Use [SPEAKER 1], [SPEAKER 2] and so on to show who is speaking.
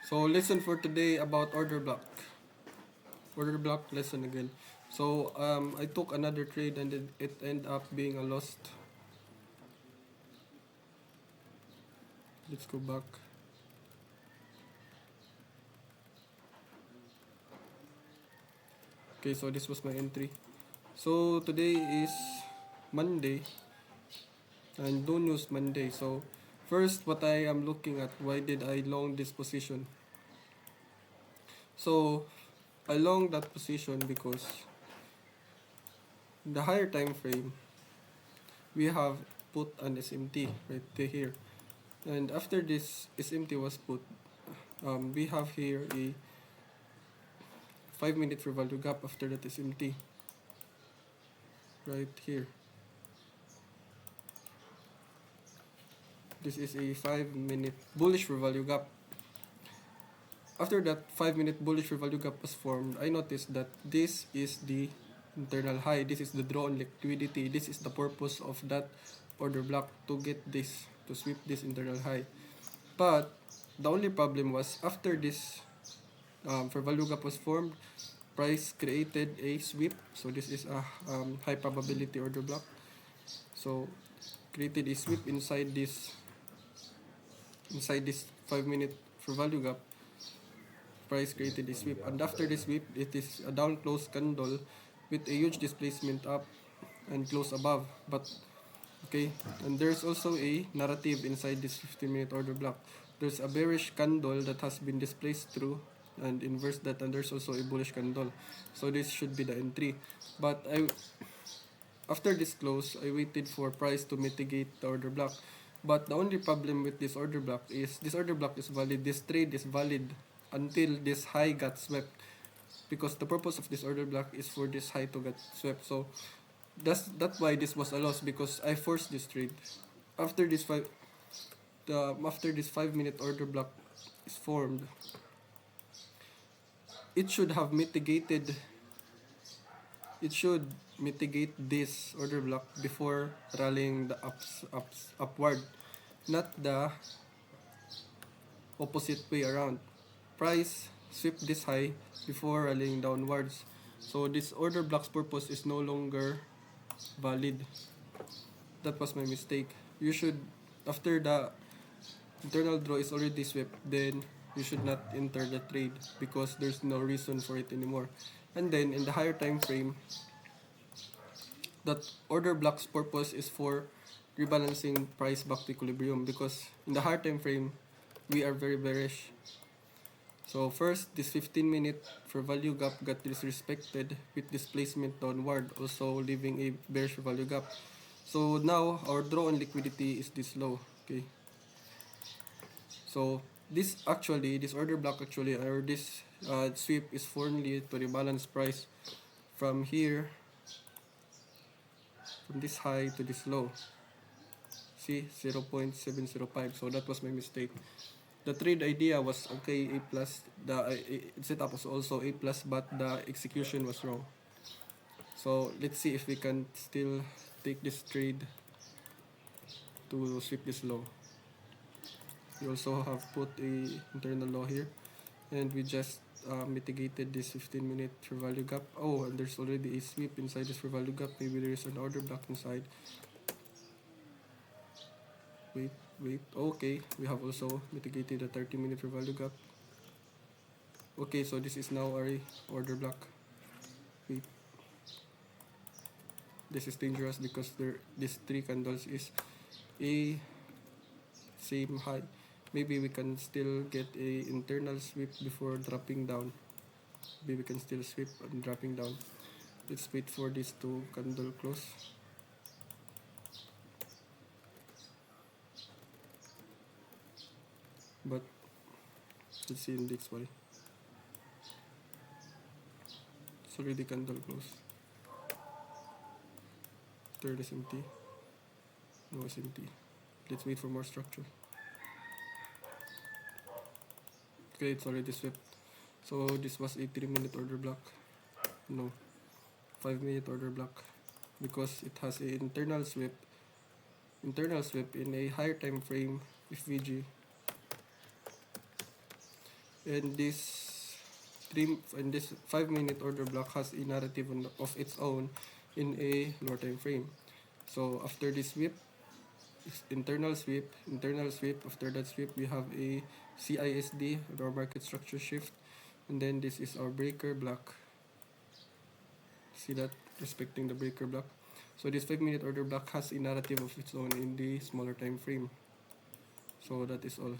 [SPEAKER 1] So lesson for today about order block. Order block lesson again. So I took another trade and it ended up being a loss. Let's go back. Okay, so this was my entry. So today is Monday and no news Monday. So first, what I am looking at, why did I long this position? So I long that position because in the higher time frame we have put an SMT right here, and after this SMT was put, we have here a 5 minute fair value gap after that SMT right here. This is a 5 minute bullish fair value gap. After that 5 minute bullish fair value gap was formed, I noticed that this is the internal high, this is the draw on liquidity, this is the purpose of that order block, to get this, to sweep this internal high. But the only problem was after this fair value gap was formed, price created a sweep. So this is a high probability order block. So created a sweep inside this 5 minute fair value gap. Price created a sweep, and after this sweep, it is a down close candle with a huge displacement up and close above. But okay, and there's also a narrative inside this 15-minute order block. There's a bearish candle that has been displaced through and inverse that, and there's also a bullish candle. So this should be the entry. But after this close, I waited for price to mitigate the order block. But the only problem with this order block is this order block is valid. This trade is valid until this high got swept, because the purpose of this order block is for this high to get swept. So that's why this was a loss, because I forced this trade. After this 5 minute order block is formed, it should have mitigated it should mitigate this order block before rallying the upward, not the opposite way around. Price sweep this high before rallying downwards. So this order block's purpose is no longer valid. That was my mistake. You should, after the internal draw is already swept, then you should not enter the trade, because there's no reason for it anymore. And then in the higher time frame, that order block's purpose is for rebalancing price back to equilibrium, because in the higher time frame we are very bearish. So first, this 15-minute for value gap got disrespected with displacement downward, also leaving a bearish for value gap. So now our draw on liquidity is this low. Okay. So this order block actually, or this sweep is formally to rebalance price from here, from this high to this low. See, 0.705. So that was my mistake. The trade idea was okay, A plus. The setup was also A plus, but the execution was wrong. So let's see if we can still take this trade to sweep this low. We also have put a internal low here, and we just mitigated this 15-minute fair value gap. Oh, and there's already a sweep inside this fair value gap. Maybe there is an order block inside. Wait. Okay, we have also mitigated the 30-minute fair value gap. Okay, so this is now our order block. Wait. This is dangerous because these three candles is a same high. Maybe we can still get a internal sweep before dropping down. Maybe we can still sweep and dropping down. Let's wait for this to candle close. But let's see index why. It's already candle close. Third SMT. No SMT. Let's wait for more structure. Okay, it's already swept. So this was a 3-minute order block. No, 5-minute order block, because it has a internal sweep in a higher time frame, FVG. and this 5-minute order block has a narrative of its own in a lower time frame. So after this sweep, internal sweep. After that sweep, we have a CISD, or market structure shift, and then this is our breaker block. See that, respecting the breaker block. So this 5-minute order block has a narrative of its own in the smaller time frame. So that is all.